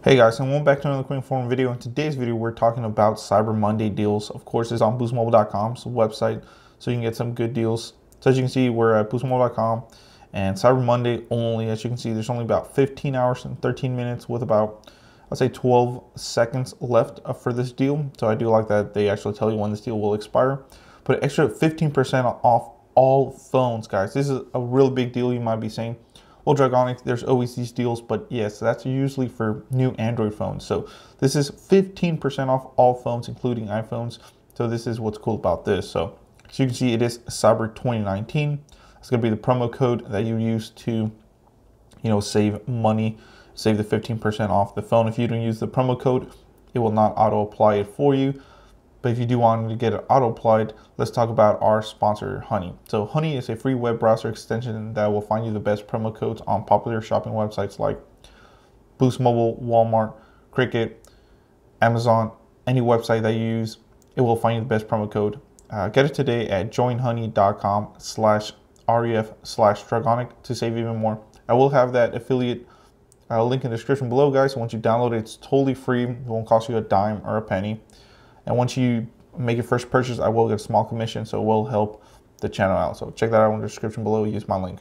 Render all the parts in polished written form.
Hey guys, and welcome back to another Quick Forum video. In today's video, we're talking about Cyber Monday deals. Of course, it's on boostmobile.com's website, so you can get some good deals. So as you can see, we're at boostmobile.com, and Cyber Monday only, as you can see, there's only about 15 hours and 13 minutes with about, I'd say 12 seconds left for this deal. So I do like that they actually tell you when this deal will expire. But an extra 15% off all phones, guys. This is a real big deal, you might be saying. Well, Dragonic, there's always these deals, but yes, that's usually for new Android phones. So this is 15% off all phones, including iPhones. So this is what's cool about this. So as you can see, it is Cyber 2019. It's going to be the promo code that you use to, save money, save the 15% off the phone. If you don't use the promo code, it will not auto apply it for you. But if you do want to get it auto applied, let's talk about our sponsor, Honey. So Honey is a free web browser extension that will find you the best promo codes on popular shopping websites like Boost Mobile, Walmart, Cricket, Amazon, any website that you use. It will find you the best promo code. Get it today at joinhoney.com/ref/Dragonic to save even more. I will have that affiliate link in the description below, guys. So once you download it, it's totally free. It won't cost you a dime or a penny. And once you make your first purchase, I will get a small commission, so it will help the channel out. So check that out in the description below. Use my link.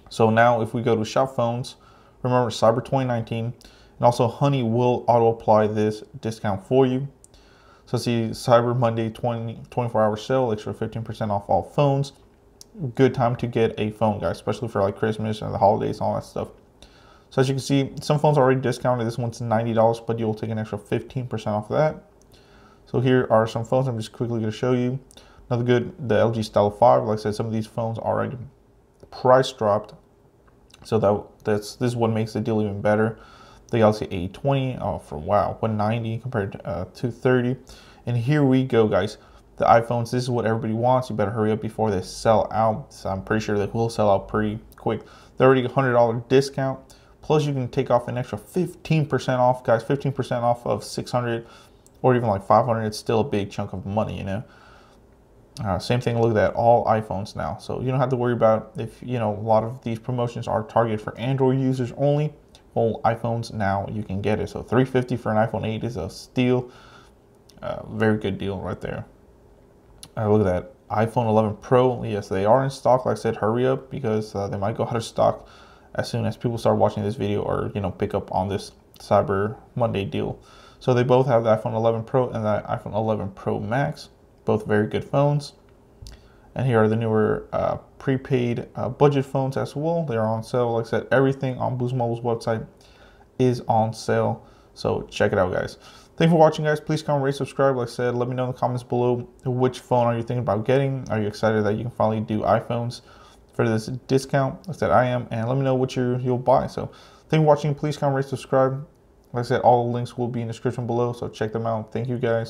So now if we go to shop phones, remember Cyber 2019, and also Honey will auto apply this discount for you. So see Cyber Monday 24-hour sale, extra 15% off all phones. Good time to get a phone, guys, especially for like Christmas and the holidays and all that stuff. So as you can see, some phones are already discounted. This one's $90, but you'll take an extra 15% off of that. So here are some phones I'm just quickly going to show you. Another good, the LG Style 5. Like I said, some of these phones are already price dropped. So this is what makes the deal even better. The Galaxy A20, wow, 190 compared to 230. And here we go, guys. The iPhones, this is what everybody wants. You better hurry up before they sell out. So I'm pretty sure they will sell out pretty quick. They're already a $100 discount. Plus you can take off an extra 15% off, guys. 15% off of 600 or even like 500, it's still a big chunk of money, Same thing, look at all iPhones now. So you don't have to worry about if, a lot of these promotions are targeted for Android users only. Well, iPhones now you can get it. So $350 for an iPhone 8 is a steal. Very good deal right there. Look at that, iPhone 11 Pro. Yes, they are in stock. Like I said, hurry up because they might go out of stock as soon as people start watching this video or, pick up on this Cyber Monday deal. So they both have the iPhone 11 Pro and the iPhone 11 Pro Max, both very good phones. And here are the newer prepaid budget phones as well. They are on sale. Like I said, everything on Boost Mobile's website is on sale. So check it out, guys. Thanks for watching, guys. Please comment, rate, subscribe. Like I said, let me know in the comments below which phone are you thinking about getting. Are you excited that you can finally do iPhones for this discount? Like I said, I am. And let me know what you'll buy. So thanks for watching. Please comment, rate, subscribe. Like I said, all the links will be in the description below, so check them out. Thank you, guys.